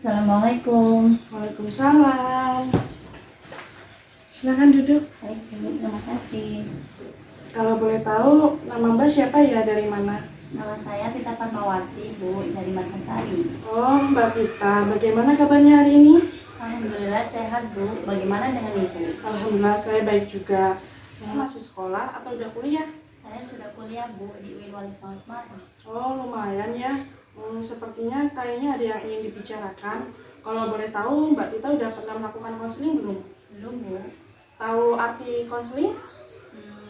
Assalamualaikum. Waalaikumsalam. Silakan duduk. Baik, Bu. Terima kasih. Kalau boleh tahu, nama Mbak siapa ya, dari mana? Nama saya Tita Fatmawati, Bu, dari Margasari. Oh, Mbak Pita. Bagaimana kabarnya hari ini? Alhamdulillah sehat, Bu. Bagaimana dengan Ibu? Alhamdulillah, saya baik juga. Masih sekolah atau udah kuliah? Saya sudah kuliah, Bu, di UIN Wali Songo Semarang. Oh, lumayan ya. Sepertinya kayaknya ada yang ingin dibicarakan. Kalau boleh tahu, Mbak Tita udah pernah melakukan konseling belum? Belum, Bu. Tahu arti konseling?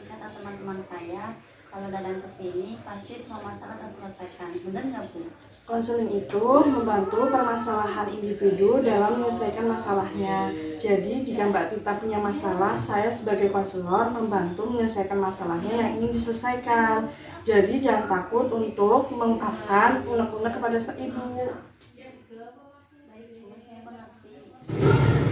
Kata teman-teman saya, kalau datang ke sini, pasti semua masalah terselesaikan. Benar nggak, Bu? Konseling itu membantu permasalahan individu dalam menyelesaikan masalahnya. Jadi, jika Mbak Tita punya masalah, saya sebagai konselor membantu menyelesaikan masalahnya yang ingin diselesaikan. Jadi, jangan takut untuk mengungkapkan unek-unek kepada ibu. Baik, Bu. Saya mengerti.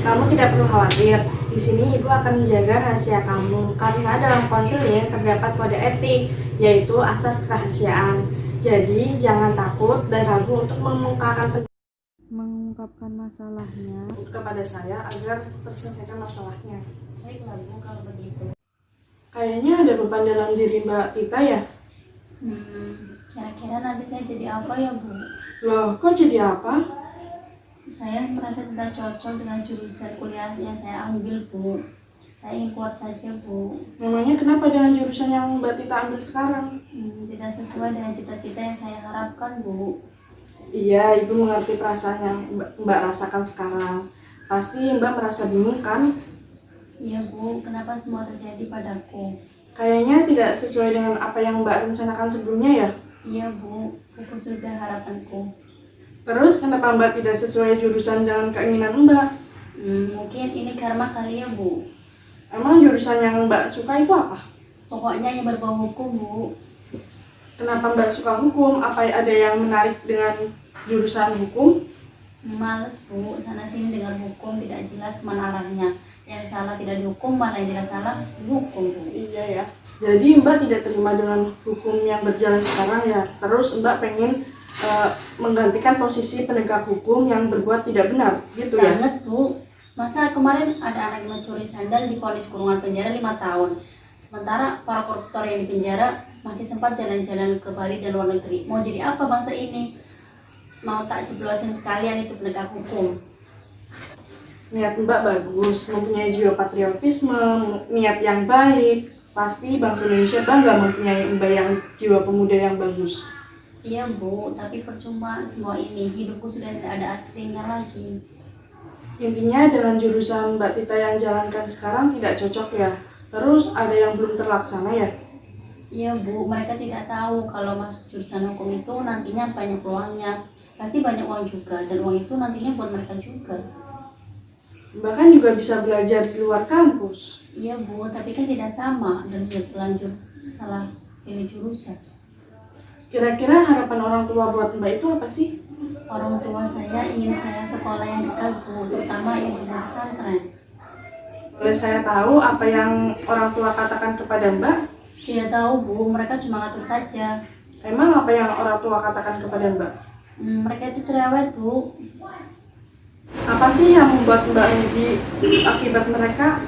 Kamu tidak perlu khawatir. Di sini ibu akan menjaga rahasia kamu karena dalam konseling terdapat kode etik, yaitu asas kerahasiaan. Jadi jangan takut dan ragu untuk mengungkapkan masalahnya kepada saya agar terselesaikan masalahnya. Baiklah, Bu, kalau begitu. Kayaknya ada beban dalam diri Mbak Tita ya? Kira-kira nanti saya jadi apa ya, Bu? Loh, kok jadi apa? Saya merasa tidak cocok dengan jurusan kuliah yang saya ambil, Bu. Saya ingin kuat saja, Bu. Memangnya kenapa dengan jurusan yang Mbak Tita ambil sekarang? Tidak sesuai dengan cita-cita yang saya harapkan, Bu. Iya, ibu mengerti perasaan yang Mbak rasakan sekarang. Pasti Mbak merasa bingung kan? Iya, Bu. Kenapa semua terjadi padaku? Kayaknya tidak sesuai dengan apa yang Mbak rencanakan sebelumnya ya? Iya, Bu. Itu sudah harapanku. Terus kenapa Mbak tidak sesuai jurusan dengan keinginan Mbak? Mungkin ini karma kali ya, Bu. Emang jurusan yang Mbak suka itu apa? Pokoknya yang berbau hukum, Bu. Kenapa Mbak suka hukum? Apa ada yang menarik dengan jurusan hukum? Males, Bu. Sana-sini dengan hukum tidak jelas kemana arahnya. Yang salah tidak dihukum, malah yang tidak salah dihukum, Bu. Iya ya. Jadi Mbak tidak terima dengan hukum yang berjalan sekarang ya. Terus Mbak pengen menggantikan posisi penegak hukum yang berbuat tidak benar, gitu ya? Banget, Bu. Masa kemarin ada anak yang mencuri sandal divonis kurungan penjara 5 tahun. Sementara para koruptor yang dipenjara masih sempat jalan-jalan ke Bali dan luar negeri. Mau jadi apa bangsa ini? Mau tak jeblosin sekalian itu penegak hukum. Niat Mbak bagus, mempunyai jiwa patriotisme, niat yang baik. Pasti bangsa Indonesia bangga mempunyai Mbak yang jiwa pemuda yang bagus. Iya, Bu, tapi percuma semua ini. Hidupku sudah tidak ada artinya lagi. Intinya dengan jurusan Mbak Tita yang jalankan sekarang tidak cocok ya. Terus ada yang belum terlaksana ya? Iya, Bu, mereka tidak tahu kalau masuk jurusan hukum itu nantinya banyak peluangnya. Pasti banyak uang juga, dan uang itu nantinya buat mereka juga. Bahkan juga bisa belajar di luar kampus. Iya, Bu, tapi kan tidak sama dan sudah terlanjur salah pilih jurusan. Kira-kira harapan orang tua buat Mbak itu apa sih? Orang tua saya ingin saya sekolah yang dekat, Bu, terutama yang di pesantren. Boleh saya tahu apa yang orang tua katakan kepada Mbak? Tidak tahu, Bu, mereka cuma ngatur saja. Emang apa yang orang tua katakan kepada Mbak? Mereka itu cerewet, Bu. Apa sih yang membuat Mbak rugi akibat mereka?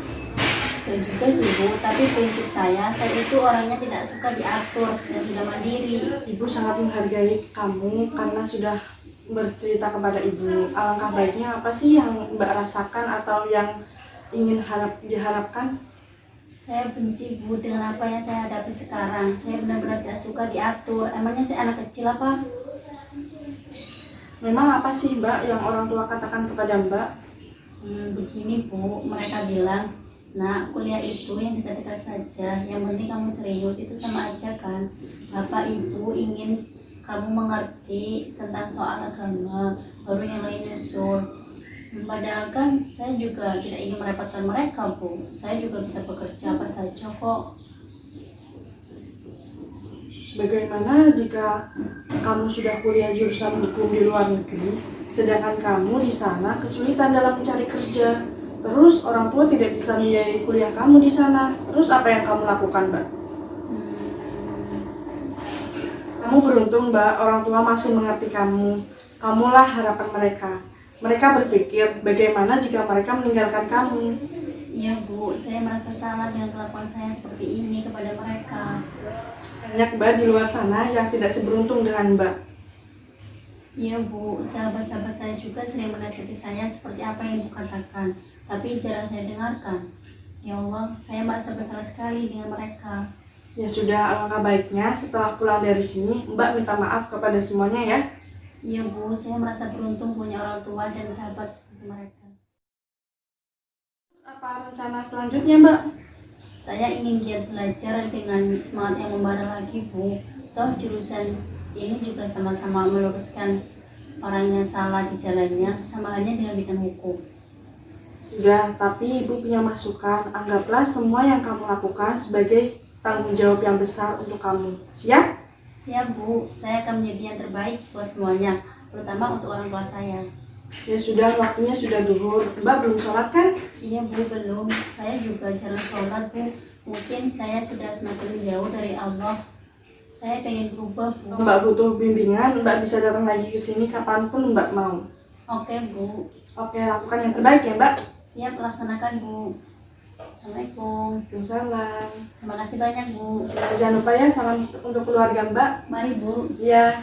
Ya juga sih, Bu, tapi prinsip saya itu orangnya tidak suka diatur dan sudah mandiri. Ibu sangat menghargai kamu karena sudah bercerita kepada ibu. Alangkah baiknya apa sih yang Mbak rasakan atau yang ingin diharapkan? Saya benci, Bu, dengan apa yang saya hadapi sekarang. Saya benar-benar tidak suka diatur. Emangnya saya anak kecil apa? Memang apa sih Mbak yang orang tua katakan kepada Mbak? Begini, Bu, mereka bilang, nah, kuliah itu yang dekat-dekat saja. Yang penting kamu serius, itu sama aja kan. Bapak Ibu ingin kamu mengerti tentang soal agama, baru yang lain nyusul. Padahal kan saya juga tidak ingin merepotkan mereka, Bu. Saya juga bisa bekerja apa saja kok. Bagaimana jika kamu sudah kuliah jurusan hukum di luar negeri, sedangkan kamu di sana kesulitan dalam mencari kerja? Terus orang tua tidak bisa membiayai kuliah kamu di sana. Terus apa yang kamu lakukan, Mbak? Kamu beruntung, Mbak, orang tua masih mengerti kamu. Kamulah harapan mereka. Mereka berpikir bagaimana jika mereka meninggalkan kamu. Iya Bu, saya merasa salah dengan kelakuan saya seperti ini kepada mereka. Banyak Mbak di luar sana yang tidak seberuntung dengan Mbak. Iya Bu, sahabat-sahabat saya juga sering menasihati saya seperti apa yang Ibu katakan, tapi jarang saya dengarkan. Ya Allah, saya merasa bersalah sekali dengan mereka. Ya sudah, alangkah baiknya setelah pulang dari sini Mbak minta maaf kepada semuanya ya. Iya Bu, saya merasa beruntung punya orang tua dan sahabat seperti mereka. Apa rencana selanjutnya Mbak? Saya ingin giat belajar dengan semangat yang membara lagi Bu. Toh jurusan ini juga sama-sama meluruskan orang yang salah di jalannya, sama halnya dengan bidang hukum. Sudah, tapi Ibu punya masukan. Anggaplah semua yang kamu lakukan sebagai tanggung jawab yang besar untuk kamu. Siap? Siap Bu, saya akan menjadi yang terbaik buat semuanya, terutama untuk orang tua saya. Ya sudah, waktunya sudah zuhur. Mbak belum sholat kan? Iya Bu, belum. Saya juga jarang sholat Bu. Mungkin saya sudah semakin jauh dari Allah. Saya pengen berubah Bu. Mbak butuh bimbingan, Mbak bisa datang lagi ke sini kapanpun Mbak mau. Oke Bu, Oke, lakukan yang terbaik ya Mbak. siap laksanakan Bu. Assalamualaikum. Waalaikumsalam. Terima kasih banyak Bu. Jangan lupa ya salam untuk keluarga Mbak. Mari Bu. Ya.